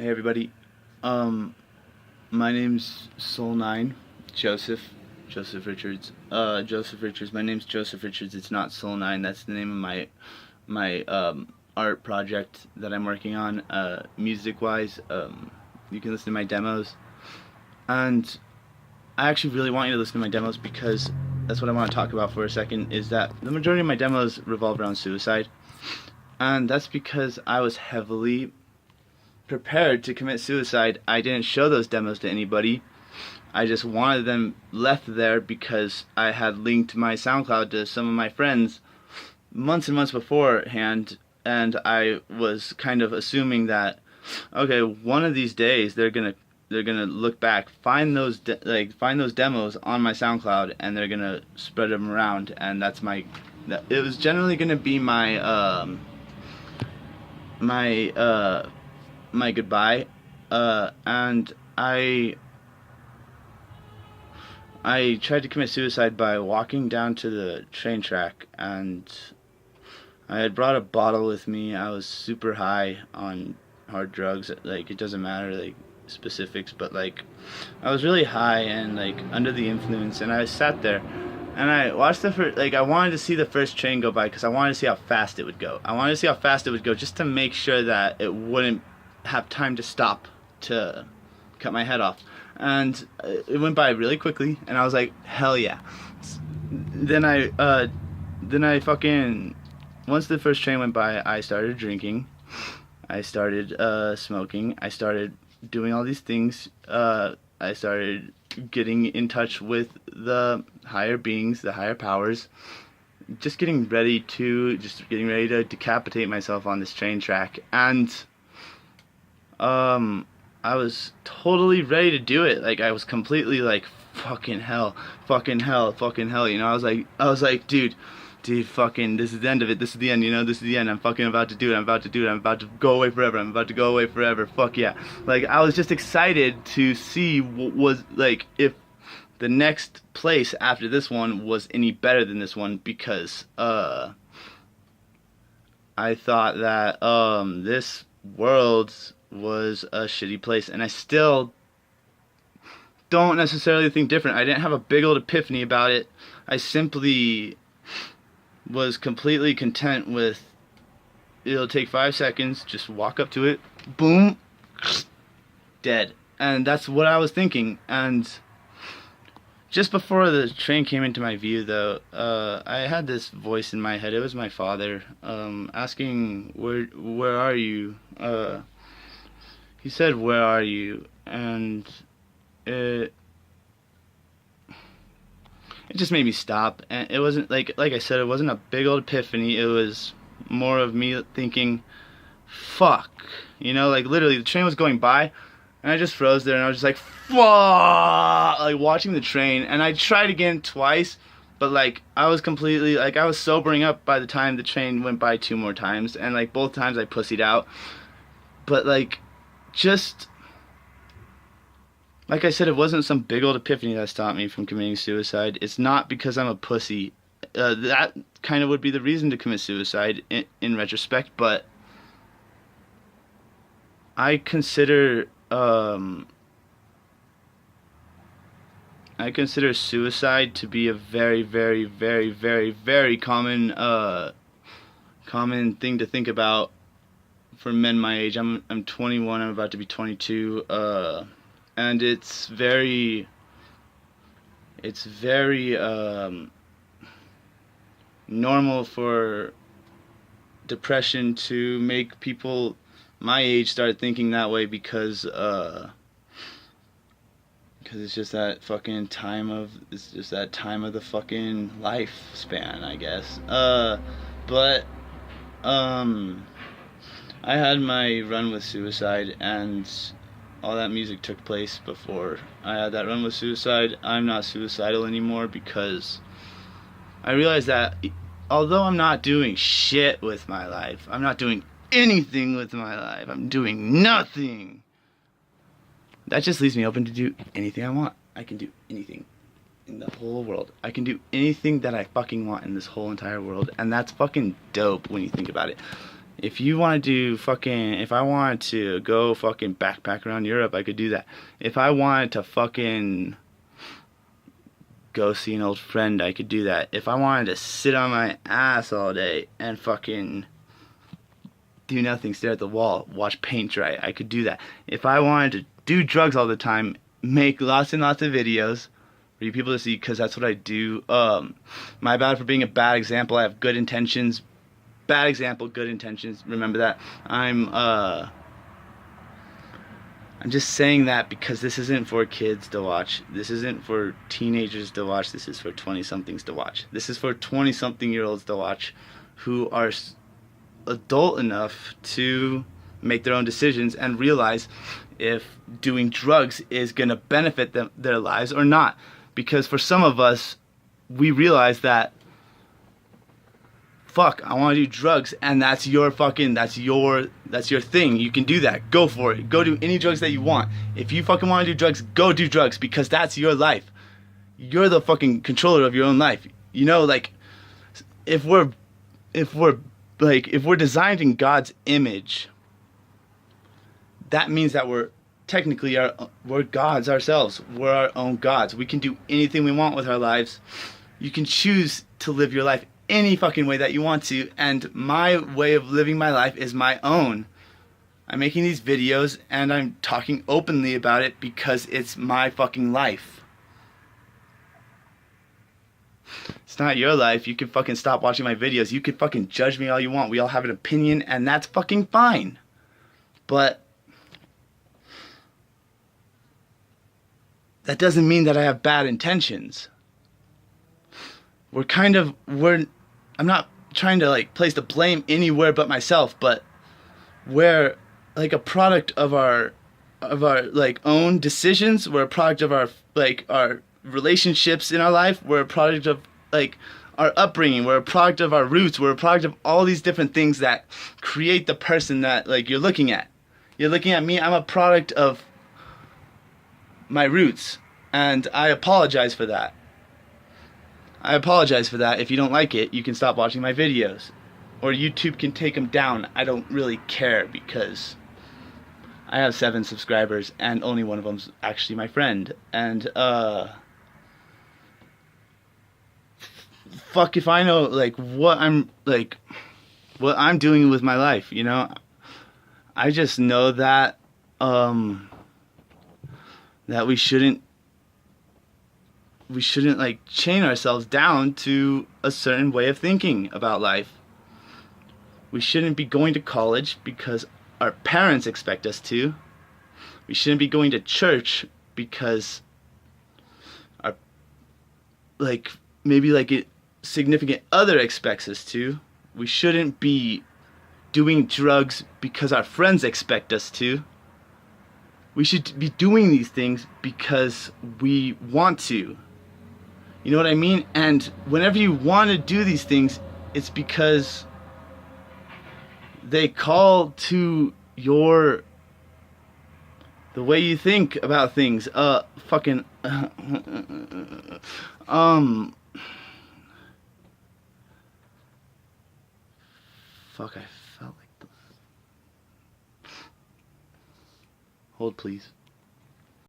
Hey everybody, um, my name's Soul9, Joseph, Joseph Richards. Joseph Richards. My name's Joseph Richards. It's not Soul9. That's the name of my art project that I'm working on. Music-wise, you can listen to my demos, and I actually really want you to listen to my demos because that's what I want to talk about for a second. Is that the majority of my demos revolve around suicide, and that's because I was heavily prepared to commit suicide. I didn't show those demos to anybody. I just wanted them left there because I had linked my SoundCloud to some of my friends months and months beforehand, and I was kind of assuming that, okay, one of these days they're gonna look back, find those demos on my SoundCloud, and they're gonna spread them around, and it was generally gonna be my goodbye, and I tried to commit suicide by walking down to the train track, and I had brought a bottle with me. I was super high on hard drugs. Like, it doesn't matter like specifics, but like I was really high and like under the influence, and I sat there and I watched the first, I wanted to see the first train go by because I wanted to see how fast it would go. I wanted to see how fast it would go just to make sure that it wouldn't have time to stop to cut my head off. And it went by really quickly, and I was like, hell yeah. Then I fucking, once the first train went by, I started drinking, I started smoking, I started doing all these things, I started getting in touch with the higher beings, the higher powers, just getting ready to decapitate myself on this train track. And I was totally ready to do it. Like, I was completely like, fucking hell, fucking hell, fucking hell, you know. I was like, dude, fucking, this is the end of it. This is the end, you know. This is the end. I'm fucking about to do it. I'm about to do it. I'm about to go away forever. I'm about to go away forever. Fuck yeah. Like, I was just excited to see what was, like, if the next place after this one was any better than this one, because I thought that this world was a shitty place, and I still don't necessarily think different. I didn't have a big old epiphany about it. I simply was completely content with, it'll take 5 seconds, just walk up to it, boom, dead. And that's what I was thinking. And just before the train came into my view, though, I had this voice in my head. It was my father, asking, where are you? He said, where are you? And it just made me stop. And it wasn't, like I said, it wasn't a big old epiphany. It was more of me thinking, fuck. You know, like, literally, the train was going by, and I just froze there, and I was just like, fuck, like, watching the train. And I tried again twice, but, like, I was completely, like, I was sobering up by the time the train went by 2 more times, and, like, both times I pussied out. But, like, just, like I said, it wasn't some big old epiphany that stopped me from committing suicide. It's not because I'm a pussy. That kind of would be the reason to commit suicide in retrospect, but I consider suicide to be a very, very, very, very, very common thing to think about for men my age. I'm 21. I'm about to be 22. And it's very normal for depression to make people my age start thinking that way, because it's just that fucking time of the fucking lifespan, I guess. But I had my run with suicide, and all that music took place before I had that run with suicide. I'm not suicidal anymore because I realized that although I'm not doing shit with my life, I'm not doing anything with my life, I'm doing nothing, that just leaves me open to do anything I want. I can do anything in the whole world. I can do anything that I fucking want in this whole entire world, and that's fucking dope when you think about it. If you want to do fucking, if I wanted to go fucking backpack around Europe, I could do that. If I wanted to fucking go see an old friend, I could do that. If I wanted to sit on my ass all day and fucking do nothing, stare at the wall, watch paint dry, I could do that. If I wanted to do drugs all the time, make lots and lots of videos for you people to see, because that's what I do. My bad for being a bad example. I have good intentions. Bad example, good intentions. Remember that. I'm just saying that because this isn't for kids to watch. This isn't for teenagers to watch. This is for 20-somethings to watch. This is for 20-something-year-olds to watch who are adult enough to make their own decisions and realize if doing drugs is going to benefit them, their lives or not. Because for some of us, we realize that, fuck, I want to do drugs, and that's your thing. You can do that. Go for it. Go do any drugs that you want. If you fucking want to do drugs, go do drugs, because that's your life. You're the fucking controller of your own life. You know, like, if we're designed in God's image, that means that we're technically we're gods ourselves. We're our own gods. We can do anything we want with our lives. You can choose to live your life any fucking way that you want to, and my way of living my life is my own. I'm making these videos and I'm talking openly about it because it's my fucking life. It's not your life. You can fucking stop watching my videos. You can fucking judge me all you want. We all have an opinion, and that's fucking fine. But that doesn't mean that I have bad intentions. I'm not trying to like place the blame anywhere but myself, but we're like a product of our like own decisions. We're a product of our relationships in our life. We're a product of like our upbringing. We're a product of our roots. We're a product of all these different things that create the person that like you're looking at. You're looking at me. I'm a product of my roots, and I apologize for that. I apologize for that. If you don't like it, you can stop watching my videos. Or YouTube can take them down. I don't really care, because I have 7 subscribers and only one of them's actually my friend. And fuck if I know like what I'm doing with my life, you know? I just know that that we shouldn't like chain ourselves down to a certain way of thinking about life. We shouldn't be going to college because our parents expect us to. We shouldn't be going to church because our maybe a significant other expects us to. We shouldn't be doing drugs because our friends expect us to. We should be doing these things because we want to. You know what I mean? And whenever you want to do these things, it's because they call to the way you think about things. Fuck, I felt like hold please.